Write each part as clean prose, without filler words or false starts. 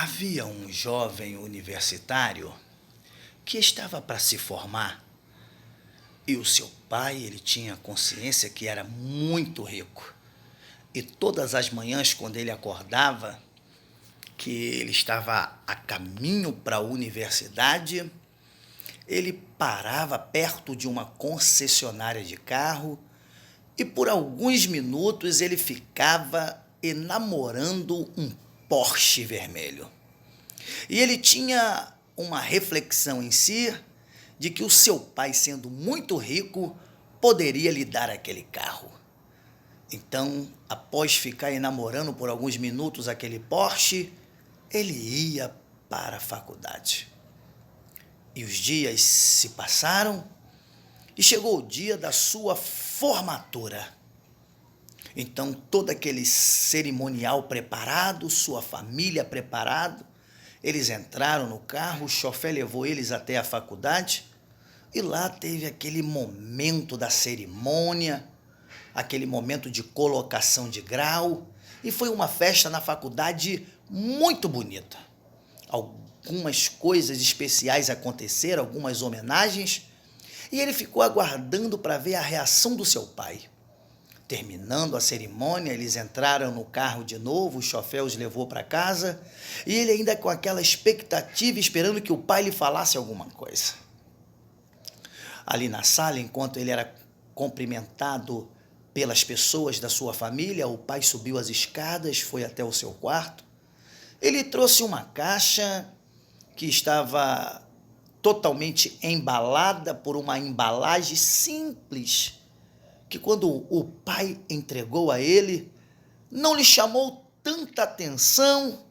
Havia um jovem universitário que estava para se formar e o seu pai, ele tinha consciência que era muito rico. E todas as manhãs, quando ele acordava, que ele estava a caminho para a universidade, ele parava perto de uma concessionária de carro e por alguns minutos ele ficava enamorando um Porsche vermelho. E ele tinha uma reflexão em si de que o seu pai, sendo muito rico, poderia lhe dar aquele carro. Então, após ficar enamorando por alguns minutos aquele Porsche, ele ia para a faculdade. E os dias se passaram e chegou o dia da sua formatura. Então, todo aquele cerimonial preparado, sua família preparado, eles entraram no carro, o chofer levou eles até a faculdade e lá teve aquele momento da cerimônia, aquele momento de colocação de grau, e foi uma festa na faculdade muito bonita. Algumas coisas especiais aconteceram, algumas homenagens, e ele ficou aguardando para ver a reação do seu pai. Terminando a cerimônia, eles entraram no carro de novo, o chofer os levou para casa, e ele ainda com aquela expectativa, esperando que o pai lhe falasse alguma coisa. Ali na sala, enquanto ele era cumprimentado pelas pessoas da sua família, o pai subiu as escadas, foi até o seu quarto. Ele trouxe uma caixa que estava totalmente embalada por uma embalagem simples, que quando o pai entregou a ele, não lhe chamou tanta atenção,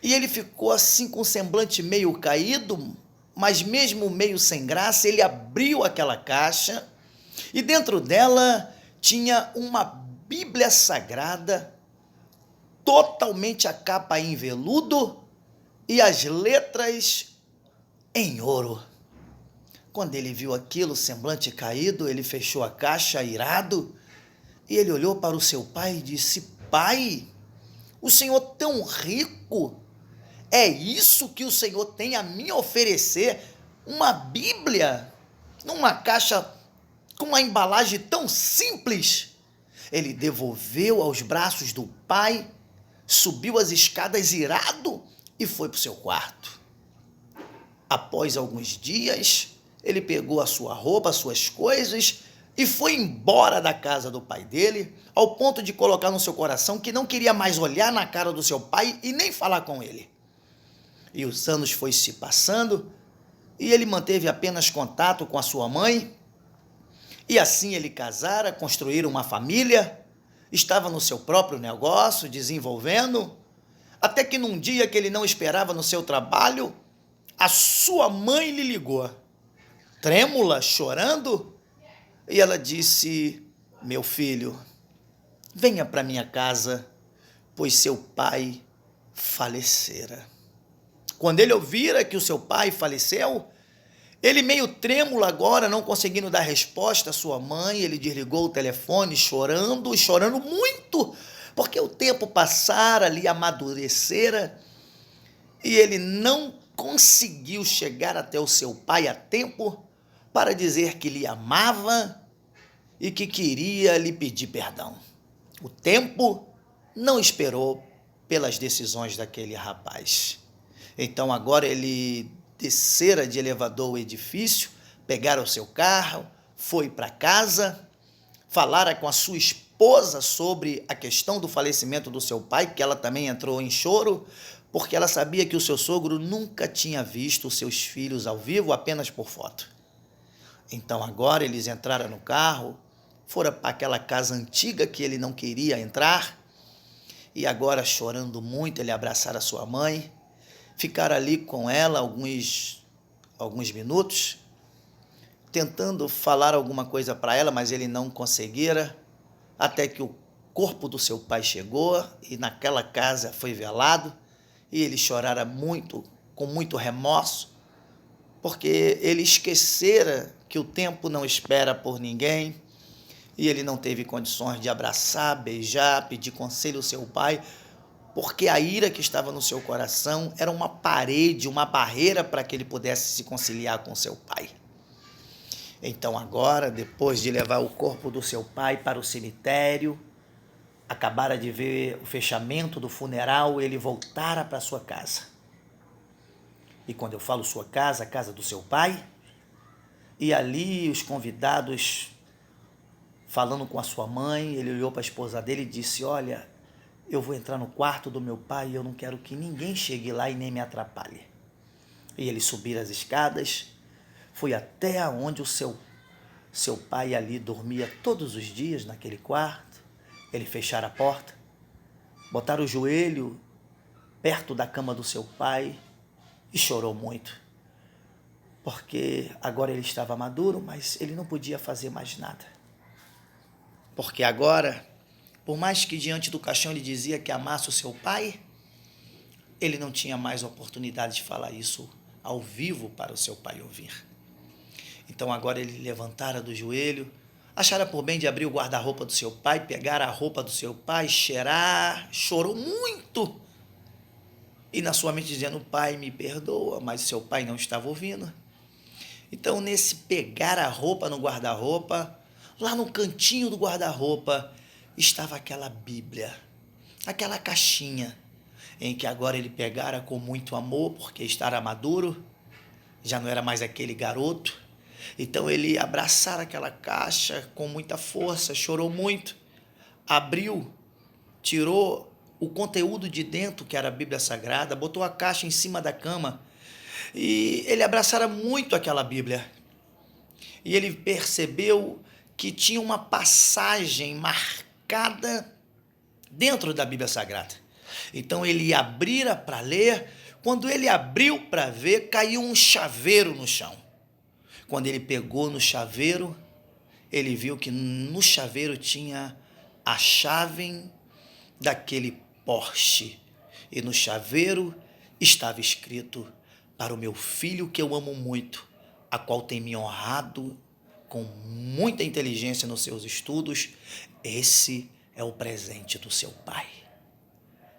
e ele ficou assim com o semblante meio caído, mas mesmo meio sem graça, ele abriu aquela caixa, e dentro dela tinha uma Bíblia Sagrada, totalmente a capa em veludo, e as letras em ouro. Quando ele viu aquilo, semblante caído, ele fechou a caixa, irado, e ele olhou para o seu pai e disse: Pai, o senhor tão rico, é isso que o senhor tem a me oferecer? Uma Bíblia? Numa caixa com uma embalagem tão simples? Ele devolveu aos braços do pai, subiu as escadas irado e foi para o seu quarto. Após alguns dias, ele pegou a sua roupa, as suas coisas e foi embora da casa do pai dele, ao ponto de colocar no seu coração que não queria mais olhar na cara do seu pai e nem falar com ele. E os anos foi se passando e ele manteve apenas contato com a sua mãe, e assim ele casara, construíram uma família, estava no seu próprio negócio, desenvolvendo, até que num dia que ele não esperava no seu trabalho, a sua mãe lhe ligou, trêmula, chorando, e ela disse: Meu filho, venha para minha casa, pois seu pai falecera. Quando ele ouvira que o seu pai faleceu, ele meio trêmulo agora, não conseguindo dar resposta à sua mãe, ele desligou o telefone chorando, e chorando muito, porque o tempo passara ali, amadurecera, e ele não conseguiu chegar até o seu pai a tempo para dizer que lhe amava e que queria lhe pedir perdão. O tempo não esperou pelas decisões daquele rapaz. Então agora ele descera de elevador o edifício, pegara o seu carro, foi para casa, falara com a sua esposa sobre a questão do falecimento do seu pai, que ela também entrou em choro, porque ela sabia que o seu sogro nunca tinha visto os seus filhos ao vivo, apenas por foto. Então agora eles entraram no carro, foram para aquela casa antiga que ele não queria entrar, e agora chorando muito, ele abraçara a sua mãe, ficaram ali com ela alguns minutos, tentando falar alguma coisa para ela, mas ele não conseguira, até que o corpo do seu pai chegou e naquela casa foi velado, e ele chorara muito, com muito remorso, porque ele esquecera que o tempo não espera por ninguém, e ele não teve condições de abraçar, beijar, pedir conselho ao seu pai, porque a ira que estava no seu coração era uma parede, uma barreira para que ele pudesse se conciliar com seu pai. Então agora, depois de levar o corpo do seu pai para o cemitério, acabara de ver o fechamento do funeral, ele voltara para sua casa. E quando eu falo sua casa, a casa do seu pai, e ali os convidados falando com a sua mãe, ele olhou para a esposa dele e disse: olha, eu vou entrar no quarto do meu pai e eu não quero que ninguém chegue lá e nem me atrapalhe. E ele subiu as escadas, foi até onde o seu pai ali dormia todos os dias naquele quarto. Ele fechara a porta, botaram o joelho perto da cama do seu pai e chorou muito, porque agora ele estava maduro, mas ele não podia fazer mais nada. Porque agora, por mais que diante do caixão ele dizia que amasse o seu pai, ele não tinha mais oportunidade de falar isso ao vivo para o seu pai ouvir. Então agora ele levantara do joelho, achara por bem de abrir o guarda-roupa do seu pai, pegar a roupa do seu pai, cheirar, chorou muito. E na sua mente dizendo: pai, me perdoa, mas seu pai não estava ouvindo. Então nesse pegar a roupa no guarda-roupa, lá no cantinho do guarda-roupa, estava aquela Bíblia, aquela caixinha, em que agora ele pegara com muito amor, porque estava maduro, já não era mais aquele garoto. Então ele abraçara aquela caixa com muita força, chorou muito, abriu, tirou o conteúdo de dentro, que era a Bíblia Sagrada, botou a caixa em cima da cama e ele abraçara muito aquela Bíblia. E ele percebeu que tinha uma passagem marcada dentro da Bíblia Sagrada. Então ele abrira para ler. Quando ele abriu para ver, caiu um chaveiro no chão. Quando ele pegou no chaveiro, ele viu que no chaveiro tinha a chave daquele Porsche. E no chaveiro estava escrito: para o meu filho que eu amo muito, a qual tem me honrado com muita inteligência nos seus estudos, esse é o presente do seu pai.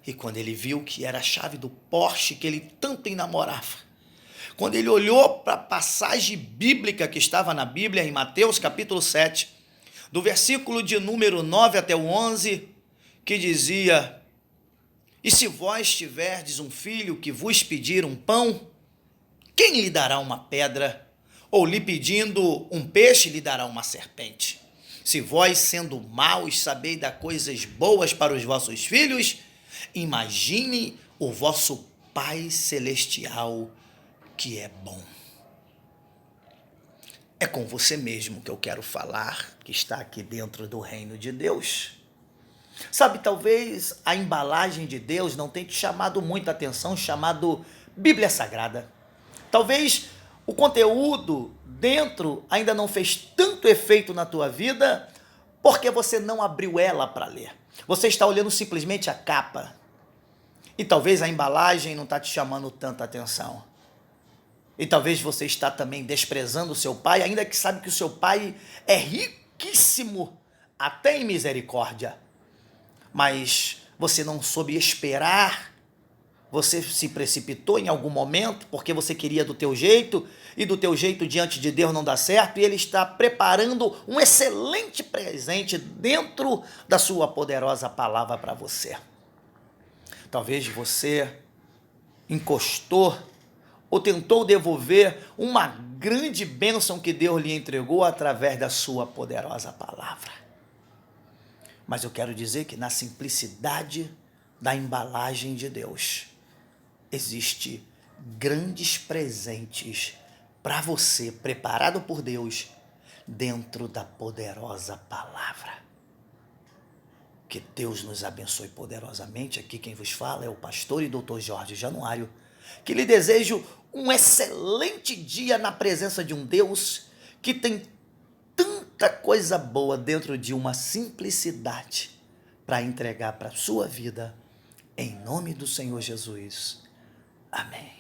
E quando ele viu que era a chave do Porsche que ele tanto enamorava, quando ele olhou para a passagem bíblica que estava na Bíblia, em Mateus capítulo 7, do versículo de número 9 até o 11, que dizia: e se vós tiverdes um filho que vos pedir um pão, quem lhe dará uma pedra? Ou lhe pedindo um peixe, lhe dará uma serpente? Se vós, sendo maus, sabeis dar coisas boas para os vossos filhos, imagine o vosso Pai Celestial, que é bom. É com você mesmo que eu quero falar, que está aqui dentro do reino de Deus. Sabe, talvez a embalagem de Deus não tenha te chamado muita atenção, chamado Bíblia Sagrada. Talvez o conteúdo dentro ainda não fez tanto efeito na tua vida, porque você não abriu ela para ler. Você está olhando simplesmente a capa. E talvez a embalagem não está te chamando tanta atenção. E talvez você está também desprezando o seu pai, ainda que sabe que o seu pai é riquíssimo, até em misericórdia. Mas você não soube esperar, você se precipitou em algum momento, porque você queria do teu jeito, e do teu jeito diante de Deus não dá certo, e Ele está preparando um excelente presente dentro da sua poderosa palavra para você. Talvez você encostou ou tentou devolver uma grande bênção que Deus lhe entregou através da sua poderosa palavra. Mas eu quero dizer que na simplicidade da embalagem de Deus, existe grandes presentes para você, preparado por Deus, dentro da poderosa palavra. Que Deus nos abençoe poderosamente. Aqui quem vos fala é o pastor e doutor Jorge Januário, que lhe desejo um excelente dia na presença de um Deus que tem tanta coisa boa dentro de uma simplicidade para entregar para a sua vida, em nome do Senhor Jesus. Amém.